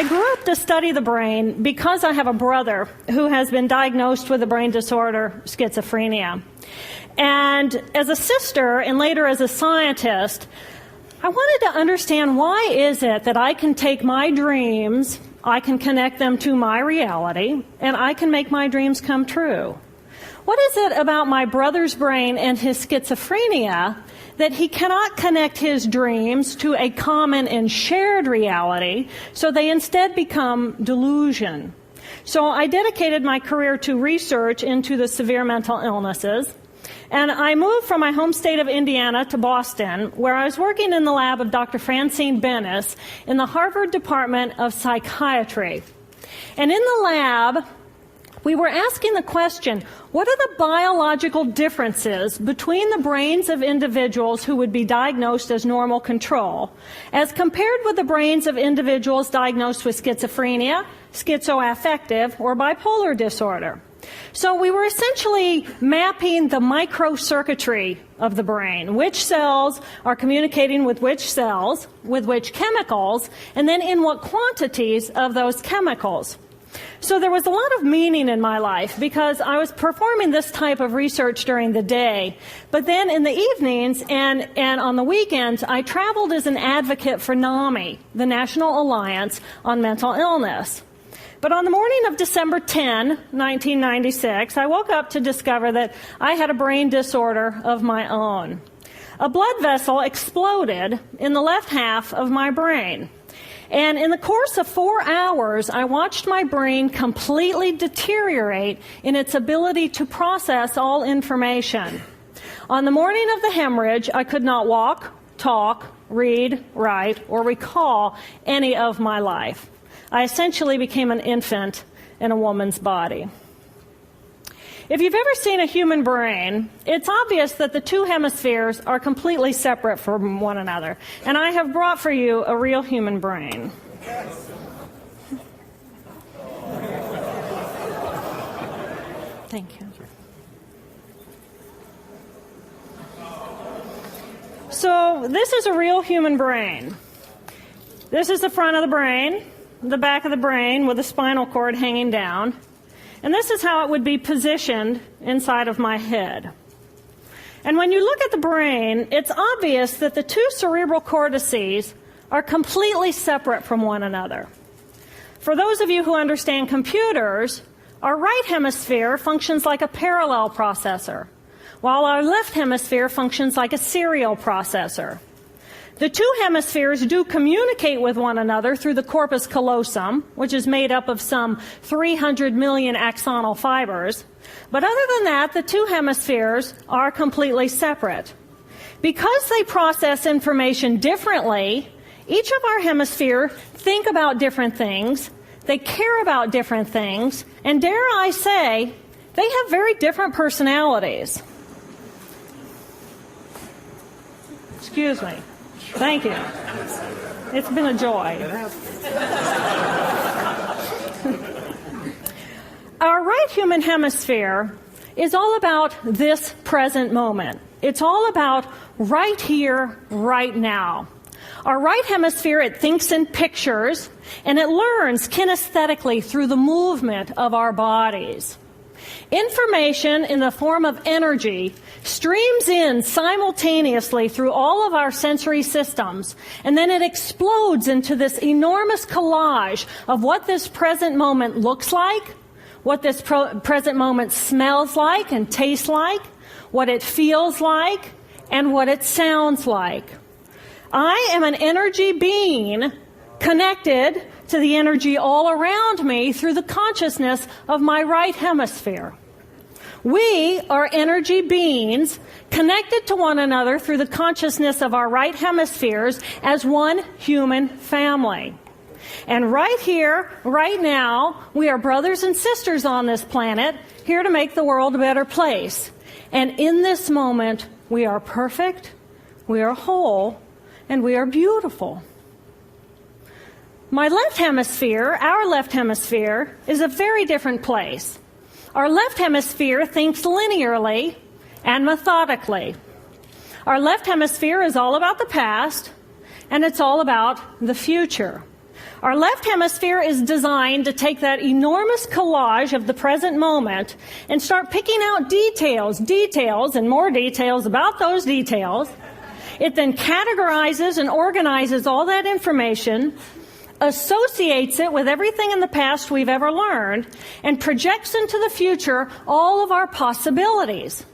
I grew up to study the brain because I have a brother who has been diagnosed with the brain disorder schizophrenia. And as a sister and later as a scientist, I wanted to understand why is it that I can take my dreams, I can connect them to my reality, and I can make my dreams come true. What is it about my brother's brain and his schizophrenia that he cannot connect his dreams to a common and shared reality, so they instead become delusion? So I dedicated my career to research into the severe mental illnesses, and I moved from my home state of Indiana to Boston, where I was working in the lab of Dr. Francine Bennis in the Harvard Department of Psychiatry. And in the lab, we were asking the question, what are the biological differences between the brains of individuals who would be diagnosed as normal control as compared with the brains of individuals diagnosed with schizophrenia, schizoaffective, or bipolar disorder? So we were essentially mapping the microcircuitry of the brain, which cells are communicating with which cells, with which chemicals, and then in what quantities of those chemicals. So there was a lot of meaning in my life because I was performing this type of research during the day. But then in the evenings and on the weekends, I traveled as an advocate for NAMI, the National Alliance on Mental Illness. But on the morning of December 10, 1996, I woke up to discover that I had a brain disorder of my own. A blood vessel exploded in the left half of my brain. And in the course of 4 hours, I watched my brain completely deteriorate in its ability to process all information. On the morning of the hemorrhage, I could not walk, talk, read, write, or recall any of my life. I essentially became an infant in a woman's body. If you've ever seen a human brain, it's obvious that the two hemispheres are completely separate from one another. And I have brought for you a real human brain. Thank you. So this is a real human brain. This is the front of the brain, the back of the brain with the spinal cord hanging down. And this is how it would be positioned inside of my head. And when you look at the brain, it's obvious that the two cerebral cortices are completely separate from one another. For those of you who understand computers, our right hemisphere functions like a parallel processor, while our left hemisphere functions like a serial processor. The two hemispheres do communicate with one another through the corpus callosum, which is made up of some 300 million axonal fibers. But other than that, the two hemispheres are completely separate. Because they process information differently, each of our hemispheres think about different things, they care about different things, and dare I say, they have very different personalities. Excuse me. Thank you. It's been a joy. Our right human hemisphere is all about this present moment. It's all about right here, right now. Our right hemisphere, it thinks in pictures, and it learns kinesthetically through the movement of our bodies. Information in the form of energy streams in simultaneously through all of our sensory systems, and then it explodes into this enormous collage of what this present moment looks like, what this present moment smells like and tastes like, what it feels like, and what it sounds like. I am an energy being connected to the energy all around me through the consciousness of my right hemisphere. We are energy beings connected to one another through the consciousness of our right hemispheres as one human family. And right here, right now, we are brothers and sisters on this planet, here to make the world a better place. And in this moment, we are perfect, we are whole, and we are beautiful. My left hemisphere, our left hemisphere, is a very different place. Our left hemisphere thinks linearly and methodically. Our left hemisphere is all about the past, and it's all about the future. Our left hemisphere is designed to take that enormous collage of the present moment and start picking out details, and more details about those details. It then categorizes and organizes all that information, associates it with everything in the past we've ever learned, and projects into the future all of our possibilities.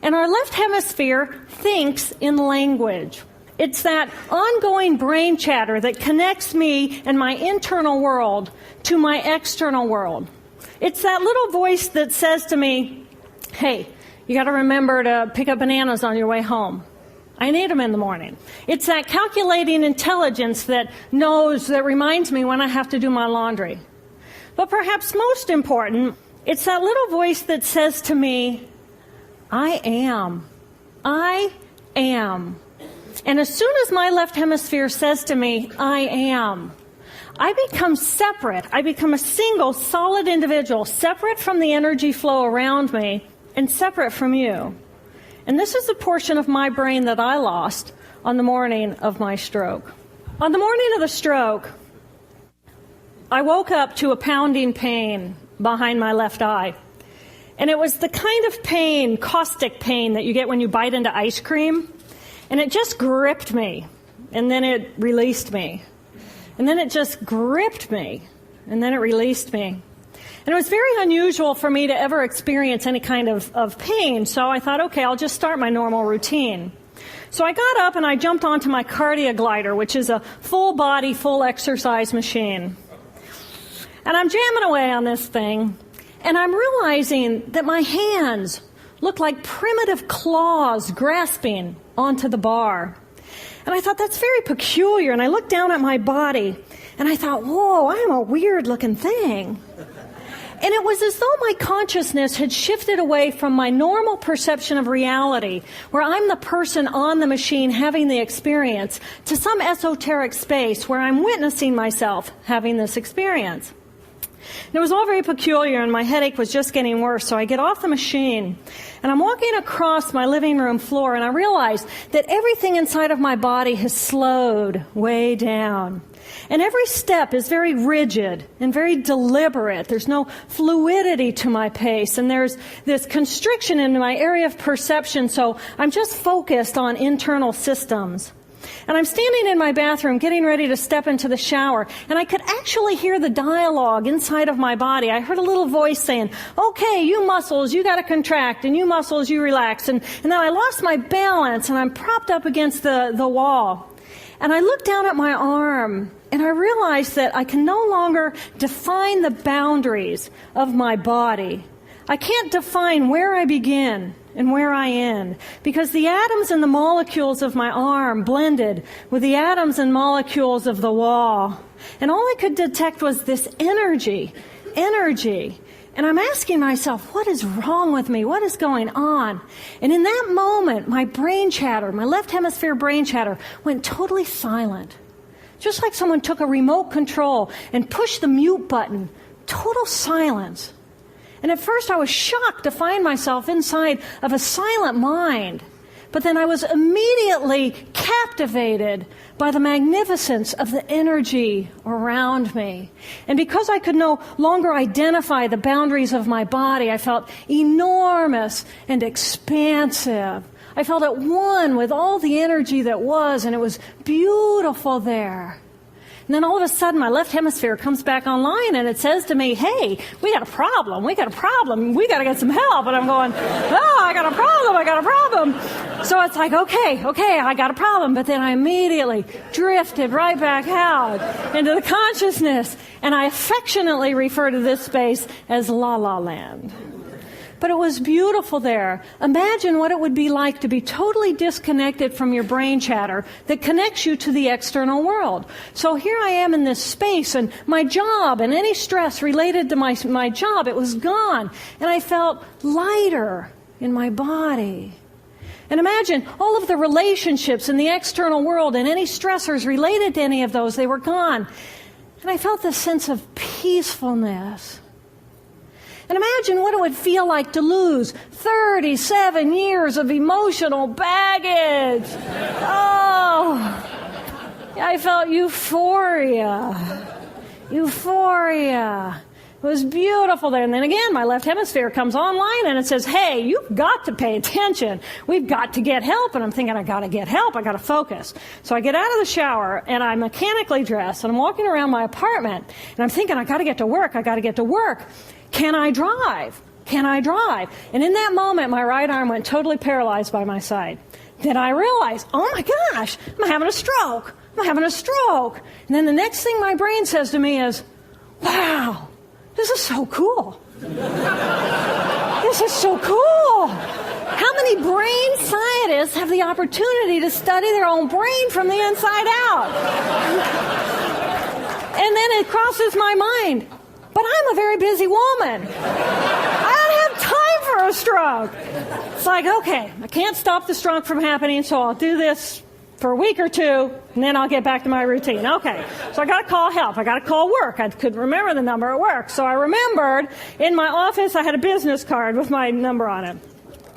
And our left hemisphere thinks in language. It's that ongoing brain chatter that connects me and my internal world to my external world. It's that little voice that says to me, hey, you got to remember to pick up bananas on your way home. I need them in the morning. It's that calculating intelligence that reminds me when I have to do my laundry. But perhaps most important, it's that little voice that says to me, I am. I am. And as soon as my left hemisphere says to me, I am, I become separate. I become a single, solid individual, separate from the energy flow around me and separate from you. And this is the portion of my brain that I lost on the morning of my stroke. On the morning of the stroke, I woke up to a pounding pain behind my left eye. And it was the kind of pain, caustic pain, that you get when you bite into ice cream. And it just gripped me. And then it released me. And then it just gripped me. And then it released me. And it was very unusual for me to ever experience any kind of pain, so I thought, okay, I'll just start my normal routine. So I got up and I jumped onto my cardia glider, which is a full body, full exercise machine. And I'm jamming away on this thing, and I'm realizing that my hands look like primitive claws grasping onto the bar. And I thought, that's very peculiar, and I looked down at my body, and I thought, whoa, I'm a weird-looking thing. And it was as though my consciousness had shifted away from my normal perception of reality, where I'm the person on the machine having the experience, to some esoteric space where I'm witnessing myself having this experience. And it was all very peculiar, and my headache was just getting worse, so I get off the machine, and I'm walking across my living room floor, and I realize that everything inside of my body has slowed way down. And every step is very rigid and very deliberate. There's no fluidity to my pace, and there's this constriction in my area of perception, so I'm just focused on internal systems. And I'm standing in my bathroom getting ready to step into the shower, and I could actually hear the dialogue inside of my body. I heard a little voice saying, okay, you muscles, you got to contract, and you muscles, you relax. And then I lost my balance, and I'm propped up against the wall. And I looked down at my arm, and I realized that I can no longer define the boundaries of my body. I can't define where I begin and where I end, because the atoms and the molecules of my arm blended with the atoms and molecules of the wall. And all I could detect was this energy. And I'm asking myself, what is wrong with me? What is going on? And in that moment, my brain chatter, my left hemisphere brain chatter, went totally silent. Just like someone took a remote control and pushed the mute button. Total silence. And at first I was shocked to find myself inside of a silent mind. But then I was immediately captivated by the magnificence of the energy around me. And because I could no longer identify the boundaries of my body, I felt enormous and expansive. I felt at one with all the energy that was, and it was beautiful there. And then all of a sudden, my left hemisphere comes back online, and it says to me, hey, we got a problem, we got to get some help. And I'm going, oh, I got a problem. So it's like, okay, I got a problem. But then I immediately drifted right back out into the consciousness, and I affectionately refer to this space as La La Land. But it was beautiful there. Imagine what it would be like to be totally disconnected from your brain chatter that connects you to the external world. So here I am in this space, and my job and any stress related to my job, it was gone. And I felt lighter in my body. And imagine all of the relationships in the external world and any stressors related to any of those, they were gone. And I felt this sense of peacefulness. And imagine what it would feel like to lose 37 years of emotional baggage. Oh, I I felt euphoria. Euphoria. It was beautiful there. And then again, my left hemisphere comes online and it says, hey, you've got to pay attention. We've got to get help. And I'm thinking, I got to get help. I got to focus. So I get out of the shower and I'm mechanically dressed and I'm walking around my apartment and I'm thinking, I got to get to work. I got to get to work. Can I drive? Can I drive? And in that moment, my right arm went totally paralyzed by my side. Then I realized, oh my gosh, I'm having a stroke. I'm having a stroke. And then the next thing my brain says to me is, wow, this is so cool. This is so cool. How many brain scientists have the opportunity to study their own brain from the inside out? And then it crosses my mind, but I'm a very busy woman. I don't have time for a stroke. It's like, okay, I can't stop the stroke from happening, so I'll do this for a week or two, and then I'll get back to my routine. Okay, so I got to call help. I got to call work. I couldn't remember the number at work. So I remembered in my office I had a business card with my number on it.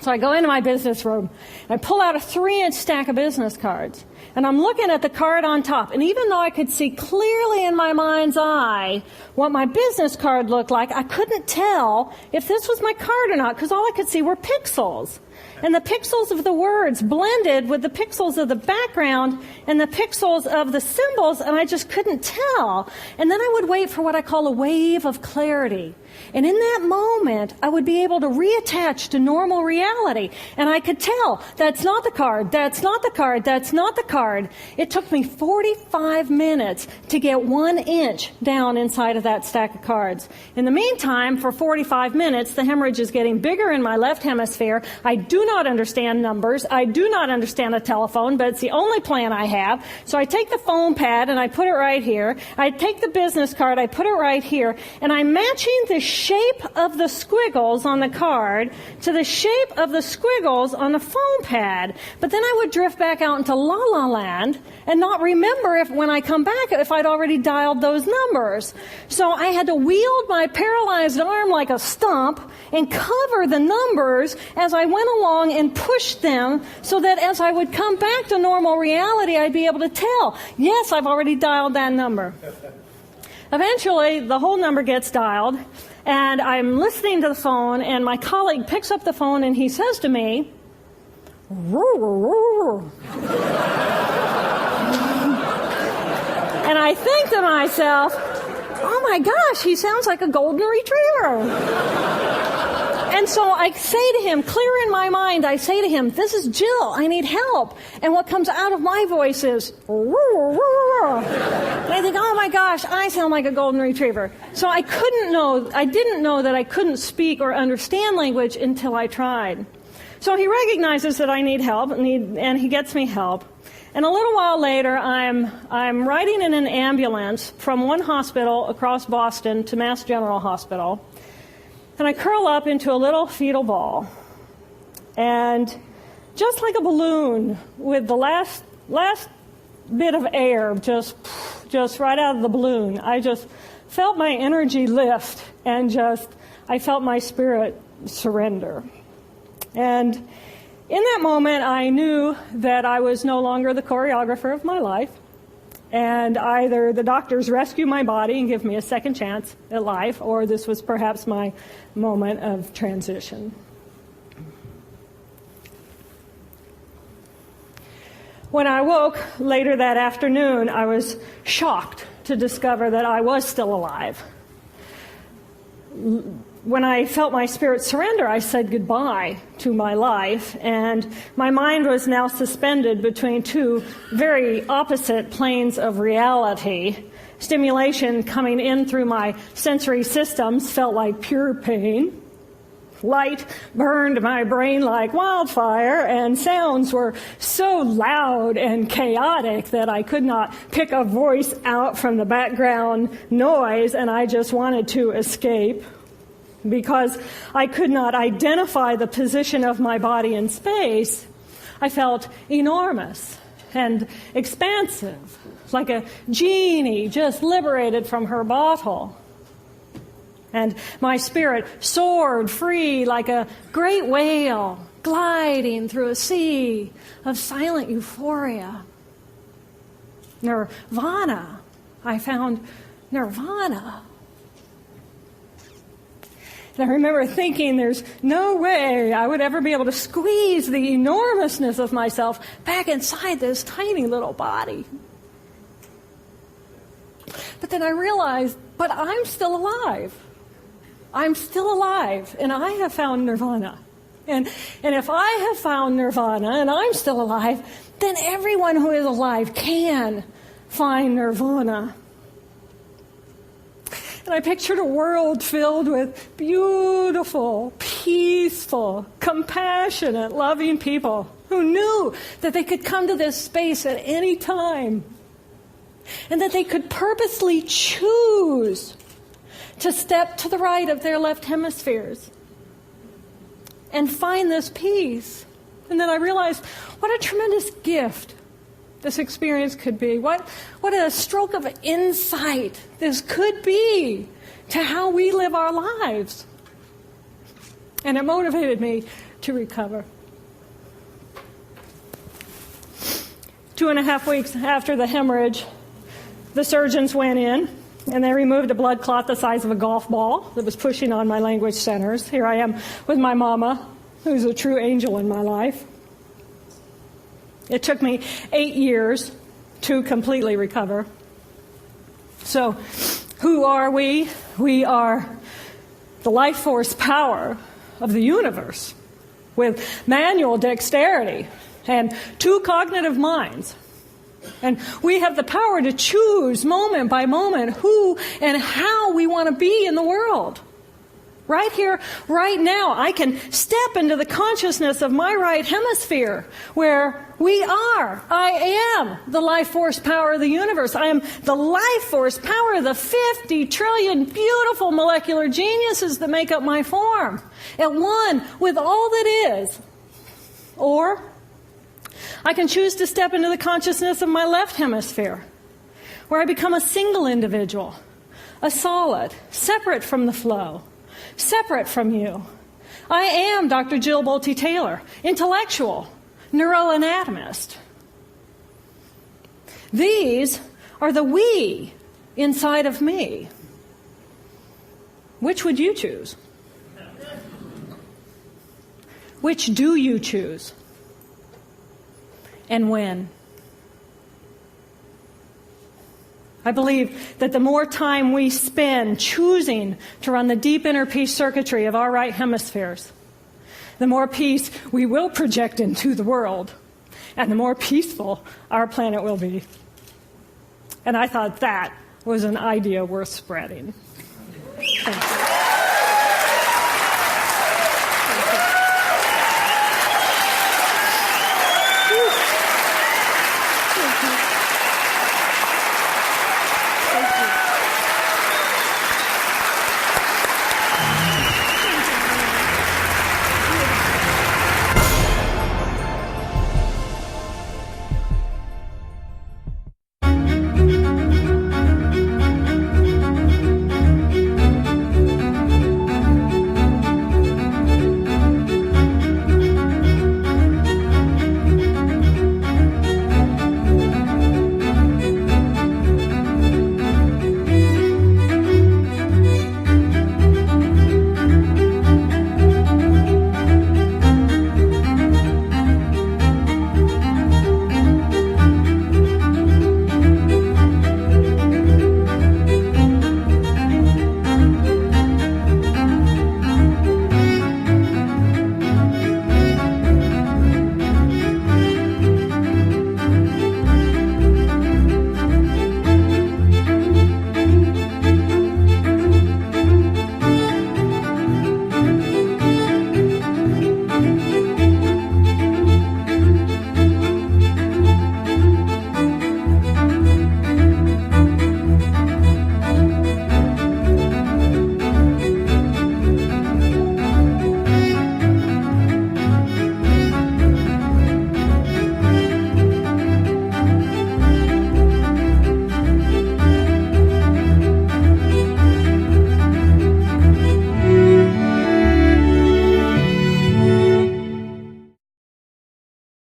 So I go into my business room, and I pull out a 3-inch stack of business cards. And I'm looking at the card on top. And even though I could see clearly in my mind's eye what my business card looked like, I couldn't tell if this was my card or not, because all I could see were pixels. And the pixels of the words blended with the pixels of the background and the pixels of the symbols, and I just couldn't tell. And then I would wait for what I call a wave of clarity. And in that moment, I would be able to reattach to normal reality. And I could tell, that's not the card, that's not the card, that's not the card. It took me 45 minutes to get 1 inch down inside of that stack of cards. In the meantime, for 45 minutes, the hemorrhage is getting bigger in my left hemisphere. I do not understand numbers. I do not understand a telephone, but it's the only plan I have. So I take the phone pad and I put it right here. I take the business card, I put it right here, and I'm matching the shape of the squiggles on the card to the shape of the squiggles on the phone pad. But then I would drift back out into La La Land and not remember if when I come back if I'd already dialed those numbers. So I had to wield my paralyzed arm like a stump and cover the numbers as I went along and push them so that as I would come back to normal reality, I'd be able to tell, yes, I've already dialed that number. Eventually, the whole number gets dialed, and I'm listening to the phone, and my colleague picks up the phone, and he says to me, and I think to myself, oh my gosh, he sounds like a golden retriever. And so I say to him, clear in my mind, I say to him, this is Jill, I need help. And what comes out of my voice is, and I think, oh my gosh, I sound like a golden retriever. So I didn't know that I couldn't speak or understand language until I tried. So he recognizes that I need help, and he gets me help. And a little while later, I'm riding in an ambulance from one hospital across Boston to Mass General Hospital. And I curl up into a little fetal ball. And just like a balloon with the last bit of air just right out of the balloon, I just felt my energy lift and I felt my spirit surrender. And in that moment, I knew that I was no longer the choreographer of my life. And either the doctors rescue my body and give me a second chance at life, or this was perhaps my moment of transition. When I woke later that afternoon, I was shocked to discover that I was still alive. When I felt my spirit surrender, I said goodbye to my life, and my mind was now suspended between two very opposite planes of reality. Stimulation coming in through my sensory systems felt like pure pain. Light burned my brain like wildfire, and sounds were so loud and chaotic that I could not pick a voice out from the background noise, and I just wanted to escape. Because I could not identify the position of my body in space, I felt enormous and expansive, like a genie just liberated from her bottle. And my spirit soared free like a great whale gliding through a sea of silent euphoria. nirvana. I found nirvana. And I remember thinking there's no way I would ever be able to squeeze the enormousness of myself back inside this tiny little body. But then I realized, but I'm still alive. I'm still alive, and I have found nirvana. And if I have found nirvana and I'm still alive, then everyone who is alive can find nirvana. And I pictured a world filled with beautiful, peaceful, compassionate, loving people who knew that they could come to this space at any time and that they could purposely choose to step to the right of their left hemispheres and find this peace. And then I realized what a tremendous gift this experience could be. What a stroke of insight this could be to how we live our lives. And it motivated me to recover. 2.5 weeks after the hemorrhage, the surgeons went in and they removed a blood clot the size of a golf ball that was pushing on my language centers. Here I am with my mama, who's a true angel in my life. It took me 8 years to completely recover. So, who are we? We are the life force power of the universe with manual dexterity and 2 cognitive minds. And we have the power to choose moment by moment who and how we want to be in the world. Right here, right now, I can step into the consciousness of my right hemisphere where I am the life force power of the universe. I am the life force power of the 50 trillion beautiful molecular geniuses that make up my form, at one with all that is. Or I can choose to step into the consciousness of my left hemisphere, where I become a single individual, a solid, separate from the flow, separate from you. I am Dr. Jill Bolte Taylor, intellectual, neuroanatomist. These are the we inside of me. Which would you choose? Which do you choose? And when? I believe that the more time we spend choosing to run the deep inner peace circuitry of our right hemispheres, the more peace we will project into the world, and the more peaceful our planet will be. And I thought that was an idea worth spreading. Thank you.